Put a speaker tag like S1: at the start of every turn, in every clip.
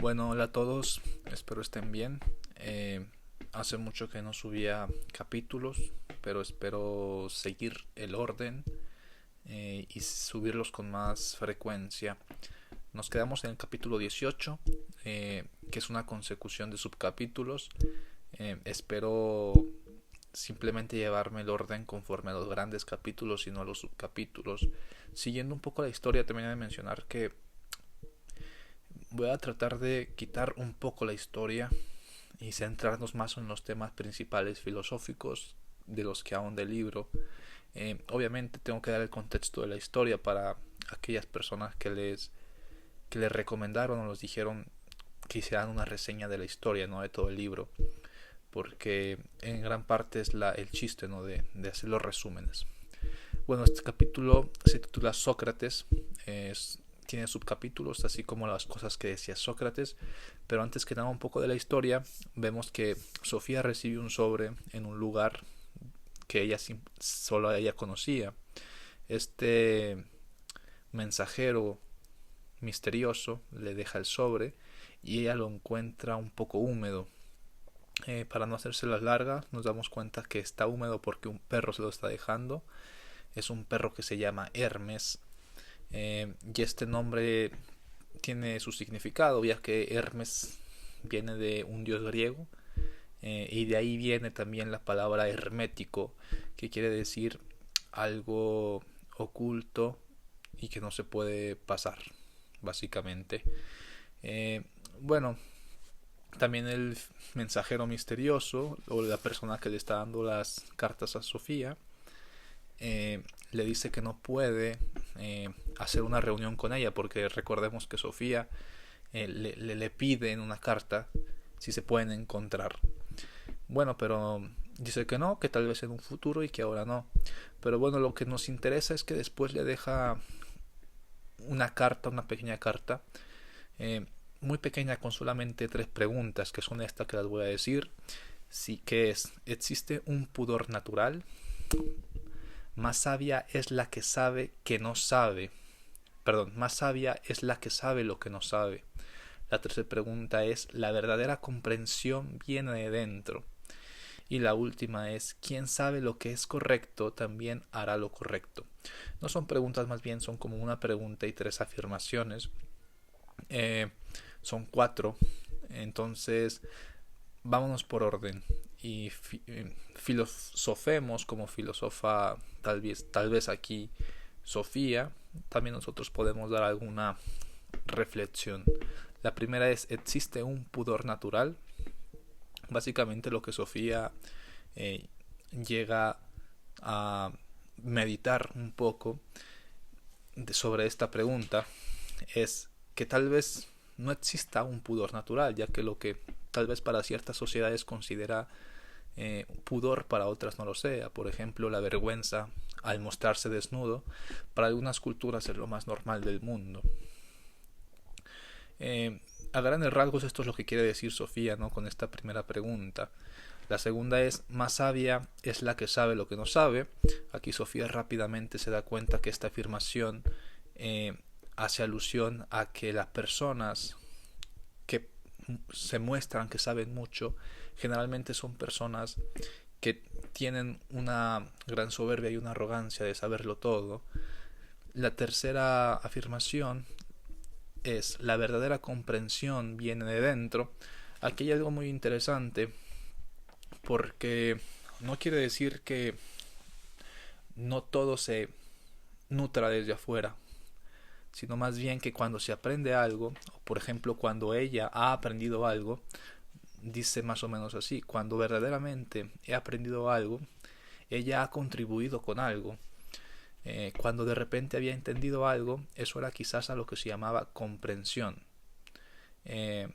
S1: Bueno, hola a todos, espero estén bien. Hace mucho que no subía capítulos, pero espero seguir el orden y subirlos con más frecuencia. Nos quedamos en el capítulo 18, que es una consecución de subcapítulos. Espero simplemente llevarme el orden conforme a los grandes capítulos y no a los subcapítulos. Siguiendo un poco la historia, también he de mencionar que voy a tratar de quitar un poco la historia y centrarnos más en los temas principales filosóficos de los que ahonda el libro. Obviamente tengo que dar el contexto de la historia para aquellas personas que les recomendaron o nos dijeron que hicieran una reseña de la historia, no de todo el libro, porque en gran parte es el chiste, ¿no? de hacer los resúmenes. Bueno, este capítulo se titula Sócrates. Tiene subcapítulos, así como las cosas que decía Sócrates. Pero antes que nada, un poco de la historia. Vemos que Sofía recibe un sobre en un lugar que solo ella conocía. Este mensajero misterioso le deja el sobre y ella lo encuentra un poco húmedo. Para no hacerse las largas, nos damos cuenta que está húmedo porque un perro se lo está dejando. Es un perro que se llama Hermes. Y este nombre tiene su significado, ya que Hermes viene de un dios griego, y de ahí viene también la palabra hermético, que quiere decir algo oculto y que no se puede pasar, básicamente. Eh, bueno, también el mensajero misterioso o la persona que le está dando las cartas a Sofía le dice que no puede hacer una reunión con ella, porque recordemos que Sofía le pide en una carta si se pueden encontrar. Bueno, pero dice que no, que tal vez en un futuro y que ahora no. Pero bueno, lo que nos interesa es que después le deja una carta, una pequeña carta, muy pequeña, con solamente 3 preguntas, que son estas que las voy a decir. Sí, que es: ¿existe un pudor natural? Más sabia es la que sabe que no sabe. Perdón, más sabia es la que sabe lo que no sabe. La tercera pregunta es: ¿la verdadera comprensión viene de dentro? Y la última es: quien sabe lo que es correcto también hará lo correcto. No son preguntas, más bien son como una pregunta y 3 afirmaciones. Son 4. Entonces, vámonos por orden y filosofemos como filosofa tal vez aquí Sofía. También nosotros podemos dar alguna reflexión. La primera es: ¿existe un pudor natural? Básicamente lo que Sofía llega a meditar un poco sobre esta pregunta es que tal vez no exista un pudor natural, ya que lo que tal vez para ciertas sociedades considera pudor, para otras no lo sea. Por ejemplo, la vergüenza al mostrarse desnudo, para algunas culturas es lo más normal del mundo. A grandes rasgos esto es lo que quiere decir Sofía, ¿no?, con esta primera pregunta. La segunda es: más sabia es la que sabe lo que no sabe. Aquí Sofía rápidamente se da cuenta que esta afirmación hace alusión a que las personas que se muestran que saben mucho generalmente son personas que tienen una gran soberbia y una arrogancia de saberlo todo. La tercera afirmación es: la verdadera comprensión viene de dentro. Aquí hay algo muy interesante, porque no quiere decir que no todo se nutra desde afuera, sino más bien que cuando se aprende algo, o por ejemplo cuando ella ha aprendido algo, dice más o menos así: cuando verdaderamente he aprendido algo, ella ha contribuido con algo. Cuando de repente había entendido algo, eso era quizás a lo que se llamaba comprensión. Eh,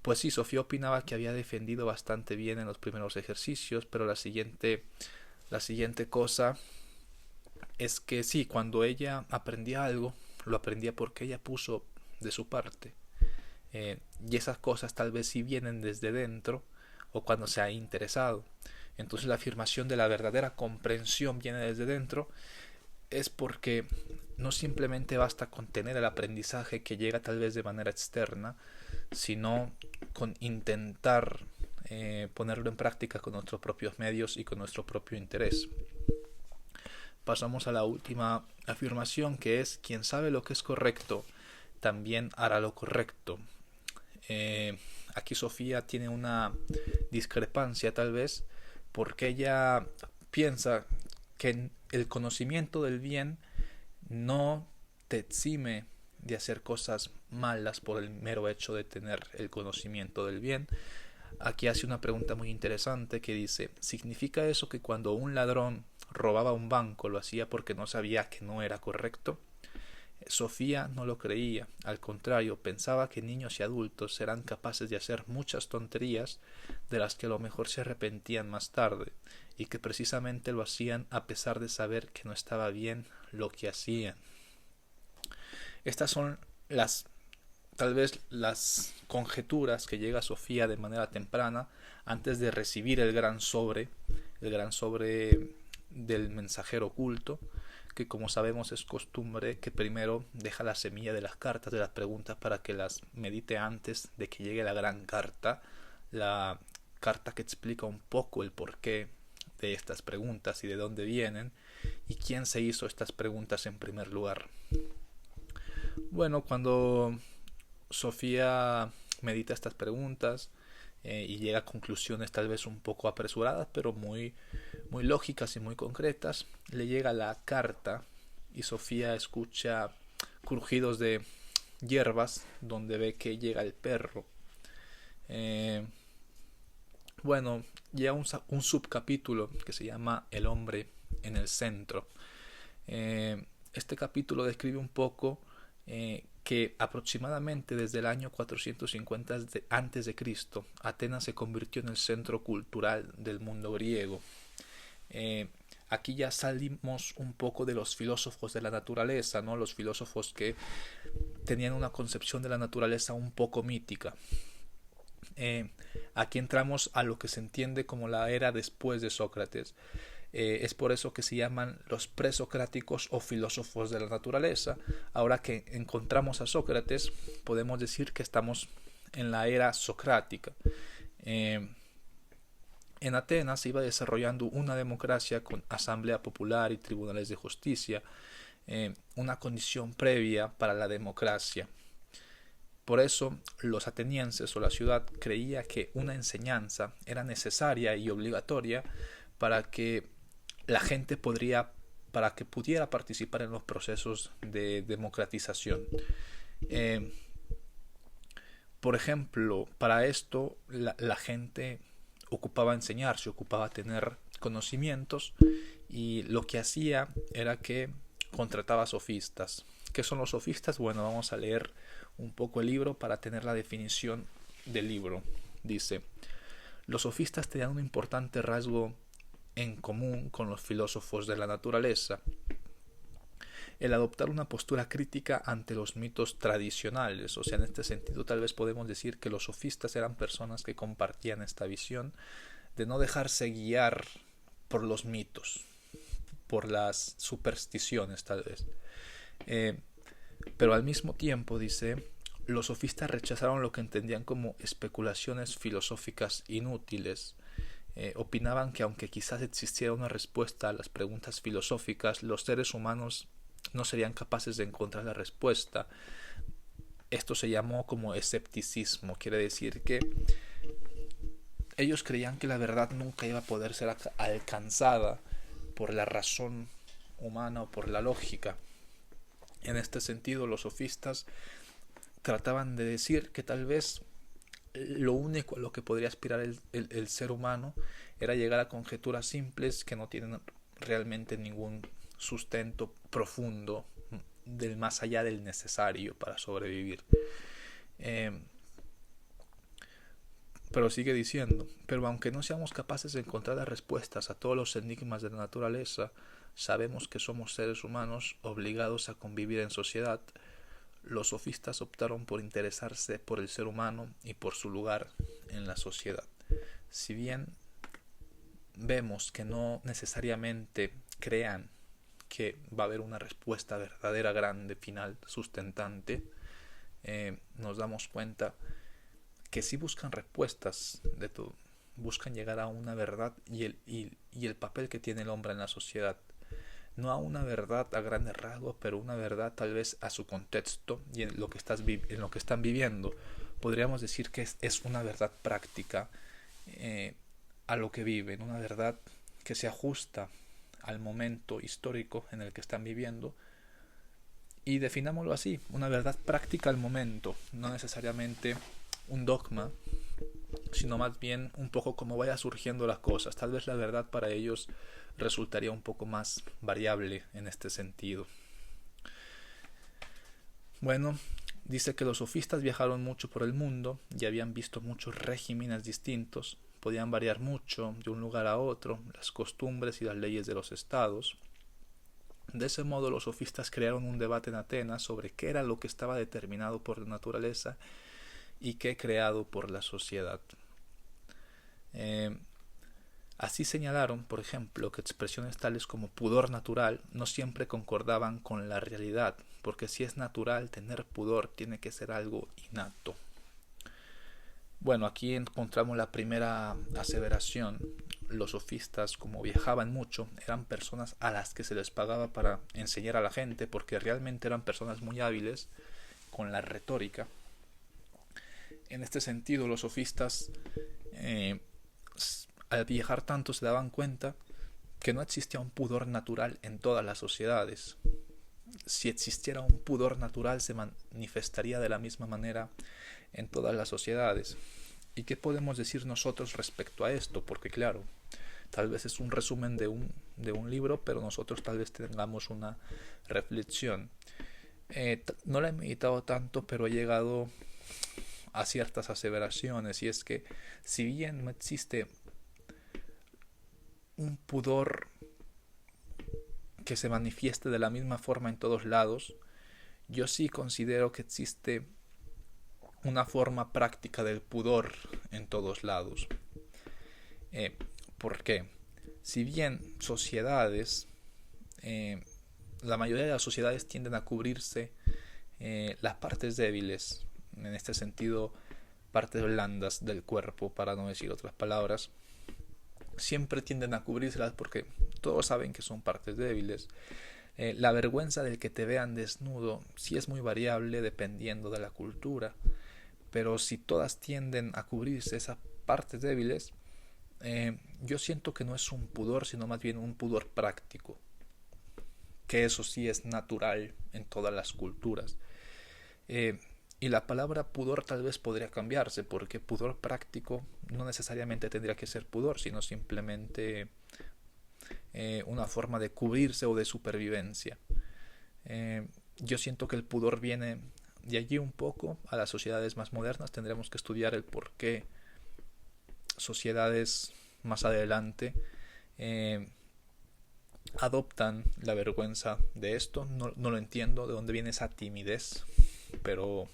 S1: pues sí, Sofía opinaba que había defendido bastante bien en los primeros ejercicios, pero la siguiente cosa es que sí, cuando ella aprendía algo, lo aprendía porque ella puso de su parte. Y esas cosas tal vez sí vienen desde dentro o cuando se ha interesado. Entonces la afirmación de la verdadera comprensión viene desde dentro es porque no simplemente basta con tener el aprendizaje que llega tal vez de manera externa, sino con intentar ponerlo en práctica con nuestros propios medios y con nuestro propio interés. Pasamos a la última afirmación, que es: quien sabe lo que es correcto, también hará lo correcto. Aquí Sofía tiene una discrepancia tal vez, porque ella piensa que el conocimiento del bien no te exime de hacer cosas malas por el mero hecho de tener el conocimiento del bien. Aquí hace una pregunta muy interesante que dice: ¿significa eso que cuando un ladrón robaba un banco lo hacía porque no sabía que no era correcto? Sofía no lo creía, al contrario, pensaba que niños y adultos eran capaces de hacer muchas tonterías de las que a lo mejor se arrepentían más tarde, y que precisamente lo hacían a pesar de saber que no estaba bien lo que hacían. Estas son tal vez las conjeturas que llega Sofía de manera temprana antes de recibir el gran sobre del mensajero oculto, que como sabemos es costumbre que primero deja la semilla de las cartas, de las preguntas, para que las medite antes de que llegue la gran carta, la carta que explica un poco el porqué de estas preguntas y de dónde vienen y quién se hizo estas preguntas en primer lugar. Bueno, cuando Sofía medita estas preguntas y llega a conclusiones tal vez un poco apresuradas, pero muy lógicas y muy concretas, le llega la carta y Sofía escucha crujidos de hierbas donde ve que llega el perro. Bueno, llega un subcapítulo que se llama El hombre en el centro. Este capítulo describe un poco que aproximadamente desde el año 450 a.C., Atenas se convirtió en el centro cultural del mundo griego. Aquí ya salimos un poco de los filósofos de la naturaleza, ¿no? Los filósofos que tenían una concepción de la naturaleza un poco mítica. Aquí entramos a lo que se entiende como la era después de Sócrates. Es por eso que se llaman los presocráticos o filósofos de la naturaleza. Ahora que encontramos a Sócrates, podemos decir que estamos en la era socrática. En Atenas se iba desarrollando una democracia con asamblea popular y tribunales de justicia, una condición previa para la democracia. Por eso los atenienses o la ciudad creía que una enseñanza era necesaria y obligatoria para que la gente pudiera participar en los procesos de democratización. Por ejemplo, para esto la gente ocupaba enseñarse, ocupaba tener conocimientos, y lo que hacía era que contrataba sofistas. ¿Qué son los sofistas? Bueno, vamos a leer un poco el libro para tener la definición del libro. Dice: los sofistas tenían un importante rasgo en común con los filósofos de la naturaleza: el adoptar una postura crítica ante los mitos tradicionales. O sea, en este sentido tal vez podemos decir que los sofistas eran personas que compartían esta visión de no dejarse guiar por los mitos, por las supersticiones tal vez. Pero al mismo tiempo, dice, los sofistas rechazaron lo que entendían como especulaciones filosóficas inútiles. Opinaban que aunque quizás existiera una respuesta a las preguntas filosóficas, los seres humanos no serían capaces de encontrar la respuesta. Esto se llamó como escepticismo, quiere decir que ellos creían que la verdad nunca iba a poder ser alcanzada por la razón humana o por la lógica. En este sentido, los sofistas trataban de decir que tal vez lo único a lo que podría aspirar el ser humano era llegar a conjeturas simples que no tienen realmente ningún sustento profundo del más allá del necesario para sobrevivir. Pero sigue diciendo: pero aunque no seamos capaces de encontrar las respuestas a todos los enigmas de la naturaleza, sabemos que somos seres humanos obligados a convivir en sociedad. Los sofistas optaron por interesarse por el ser humano y por su lugar en la sociedad. Si bien vemos que no necesariamente crean que va a haber una respuesta verdadera, grande, final, sustentante, nos damos cuenta que sí buscan respuestas de todo, buscan llegar a una verdad y el papel que tiene el hombre en la sociedad. No a una verdad a grandes rasgos, pero una verdad tal vez a su contexto y en lo que están viviendo. Podríamos decir que es una verdad práctica a lo que viven, una verdad que se ajusta al momento histórico en el que están viviendo. Y definámoslo así, una verdad práctica al momento, no necesariamente un dogma, sino más bien un poco como vaya surgiendo las cosas. Tal vez la verdad para ellos resultaría un poco más variable en este sentido. Bueno, dice que los sofistas viajaron mucho por el mundo y habían visto muchos regímenes distintos, podían variar mucho de un lugar a otro, las costumbres y las leyes de los estados. De ese modo los sofistas crearon un debate en Atenas sobre qué era lo que estaba determinado por la naturaleza y qué creado por la sociedad. Así señalaron, por ejemplo, que expresiones tales como pudor natural no siempre concordaban con la realidad, porque si es natural tener pudor tiene que ser algo innato. Bueno, aquí encontramos la primera aseveración. Los sofistas, como viajaban mucho, eran personas a las que se les pagaba para enseñar a la gente, porque realmente eran personas muy hábiles con la retórica. En este sentido, los sofistas, al viajar tanto, se daban cuenta que no existía un pudor natural en todas las sociedades. Si existiera un pudor natural, se manifestaría de la misma manera en todas las sociedades. ¿Y qué podemos decir nosotros respecto a esto? Porque claro, tal vez es un resumen de un libro, pero nosotros tal vez tengamos una reflexión. No la he meditado tanto, pero he llegado a ciertas aseveraciones, y es que si bien no existe un pudor que se manifieste de la misma forma en todos lados, yo sí considero que existe una forma práctica del pudor en todos lados. ¿Por qué? Si bien sociedades, la mayoría de las sociedades tienden a cubrirse las partes débiles, en este sentido partes blandas del cuerpo, para no decir otras palabras, siempre tienden a cubrírselas porque todos saben que son partes débiles. La vergüenza del que te vean desnudo sí es muy variable dependiendo de la cultura, pero si todas tienden a cubrirse esas partes débiles, yo siento que no es un pudor, sino más bien un pudor práctico, que eso sí es natural en todas las culturas. Y la palabra pudor tal vez podría cambiarse, porque pudor práctico no necesariamente tendría que ser pudor, sino simplemente una forma de cubrirse o de supervivencia. Yo siento que el pudor viene de allí un poco a las sociedades más modernas. Tendremos que estudiar el por qué sociedades más adelante adoptan la vergüenza de esto. No lo entiendo de dónde viene esa timidez, pero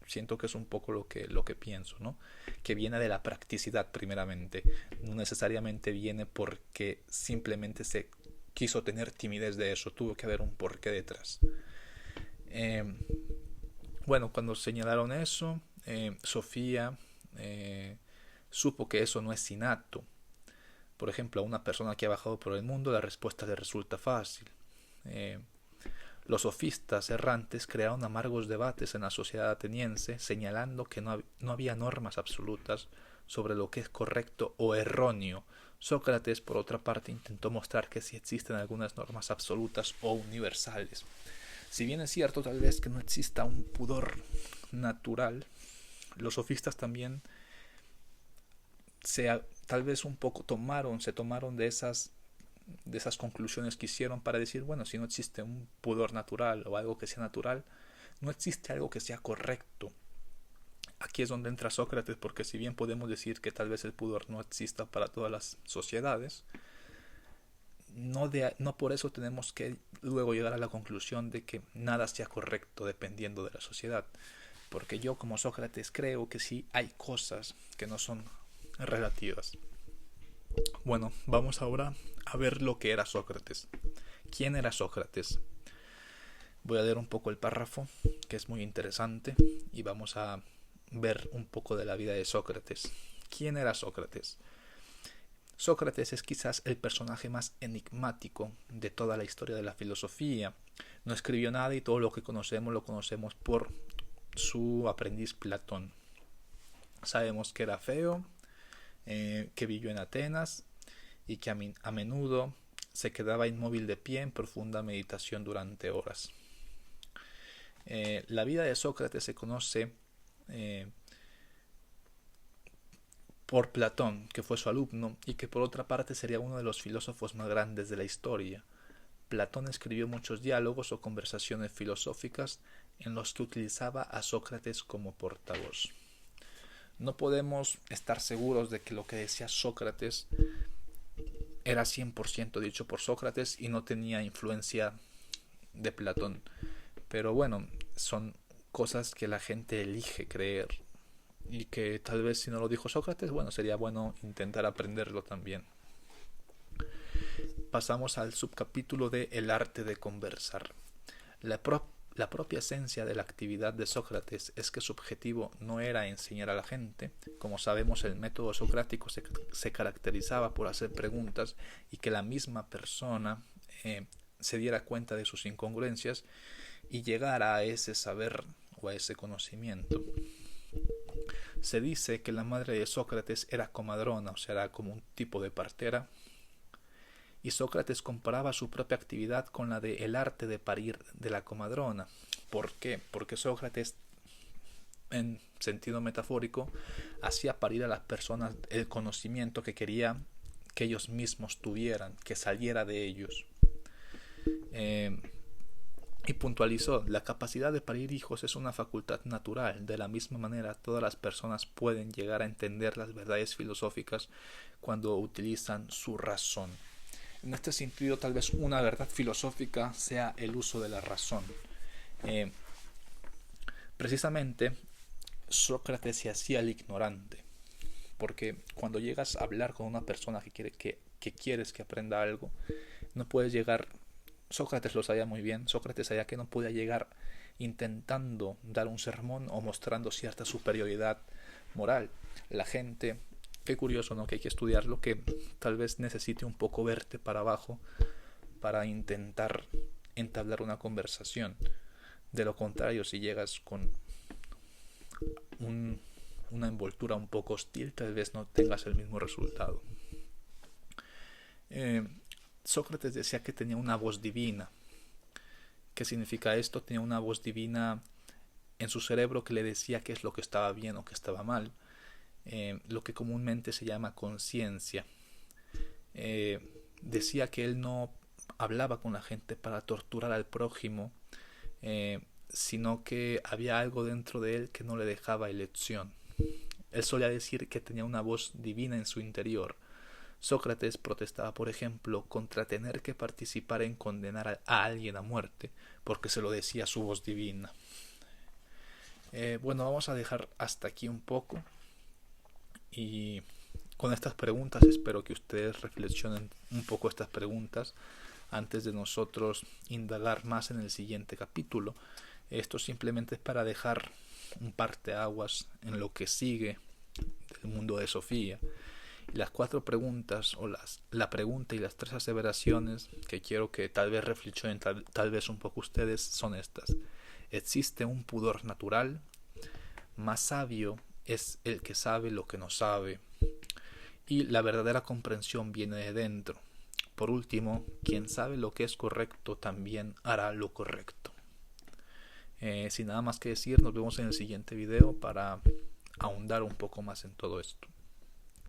S1: siento que es un poco lo que pienso, ¿no? Que viene de la practicidad primeramente, no necesariamente viene porque simplemente se quiso tener timidez de eso, tuvo que haber un porqué detrás. Bueno, cuando señalaron eso, Sofía supo que eso no es innato. Por ejemplo, a una persona que ha viajado por el mundo, la respuesta le resulta fácil. Los sofistas errantes crearon amargos debates en la sociedad ateniense, señalando que no había normas absolutas sobre lo que es correcto o erróneo. Sócrates, por otra parte, intentó mostrar que sí existen algunas normas absolutas o universales. Si bien es cierto tal vez que no exista un pudor natural, los sofistas también tal vez un poco se tomaron de esas conclusiones que hicieron para decir, bueno, si no existe un pudor natural o algo que sea natural, no existe algo que sea correcto. Aquí es donde entra Sócrates, porque si bien podemos decir que tal vez el pudor no exista para todas las sociedades, no por eso tenemos que luego llegar a la conclusión de que nada sea correcto dependiendo de la sociedad, porque yo como Sócrates creo que sí hay cosas que no son relativas. Bueno, vamos ahora a ver lo que era Sócrates. ¿Quién era Sócrates? Voy a leer un poco el párrafo, que es muy interesante, y vamos a ver un poco de la vida de Sócrates. ¿Quién era Sócrates? Sócrates es quizás el personaje más enigmático de toda la historia de la filosofía. No escribió nada y todo lo que conocemos lo conocemos por su aprendiz Platón. Sabemos que era feo, que vivió en Atenas y que a menudo se quedaba inmóvil de pie en profunda meditación durante horas. La vida de Sócrates se conoce por Platón, que fue su alumno y que por otra parte sería uno de los filósofos más grandes de la historia. Platón escribió muchos diálogos o conversaciones filosóficas en los que utilizaba a Sócrates como portavoz. No podemos estar seguros de que lo que decía Sócrates era 100% dicho por Sócrates y no tenía influencia de Platón. Pero bueno, son cosas que la gente elige creer y que tal vez si no lo dijo Sócrates, bueno, sería bueno intentar aprenderlo también. Pasamos al subcapítulo de El arte de conversar. La propia esencia de la actividad de Sócrates es que su objetivo no era enseñar a la gente. Como sabemos, el método socrático se caracterizaba por hacer preguntas y que la misma persona se diera cuenta de sus incongruencias y llegara a ese saber o a ese conocimiento. Se dice que la madre de Sócrates era comadrona, o sea, era como un tipo de partera, y Sócrates comparaba su propia actividad con la de el arte de parir de la comadrona. ¿Por qué? Porque Sócrates, en sentido metafórico, hacía parir a las personas el conocimiento que quería que ellos mismos tuvieran, que saliera de ellos. Y puntualizó, la capacidad de parir hijos es una facultad natural. De la misma manera, todas las personas pueden llegar a entender las verdades filosóficas cuando utilizan su razón. En este sentido, tal vez una verdad filosófica sea el uso de la razón. Precisamente, Sócrates se hacía el ignorante, porque cuando llegas a hablar con una persona que quieres que aprenda algo, no puedes llegar. Sócrates lo sabía muy bien. Sócrates sabía que no podía llegar intentando dar un sermón o mostrando cierta superioridad moral. La gente, qué curioso, ¿no? Que hay que estudiarlo, que tal vez necesite un poco verte para abajo para intentar entablar una conversación. De lo contrario, si llegas con una envoltura un poco hostil, tal vez no tengas el mismo resultado. Sócrates decía que tenía una voz divina. ¿Qué significa esto? Tenía una voz divina en su cerebro que le decía qué es lo que estaba bien o qué estaba mal. Lo que comúnmente se llama conciencia. Decía que él no hablaba con la gente para torturar al prójimo, sino que había algo dentro de él que no le dejaba elección. Él solía decir que tenía una voz divina en su interior. Sócrates protestaba, por ejemplo, contra tener que participar en condenar a alguien a muerte, porque se lo decía su voz divina. Bueno, vamos a dejar hasta aquí un poco, y con estas preguntas espero que ustedes reflexionen un poco estas preguntas antes de nosotros indagar más en el siguiente capítulo. Esto simplemente es para dejar un parteaguas en lo que sigue del mundo de Sofía. Las 4 preguntas, o la pregunta y las 3 aseveraciones que quiero que tal vez reflexionen tal vez un poco ustedes son estas. ¿Existe un pudor natural? Más sabio es el que sabe lo que no sabe. Y la verdadera comprensión viene de dentro. Por último, quien sabe lo que es correcto también hará lo correcto. Sin nada más que decir, nos vemos en el siguiente video para ahondar un poco más en todo esto.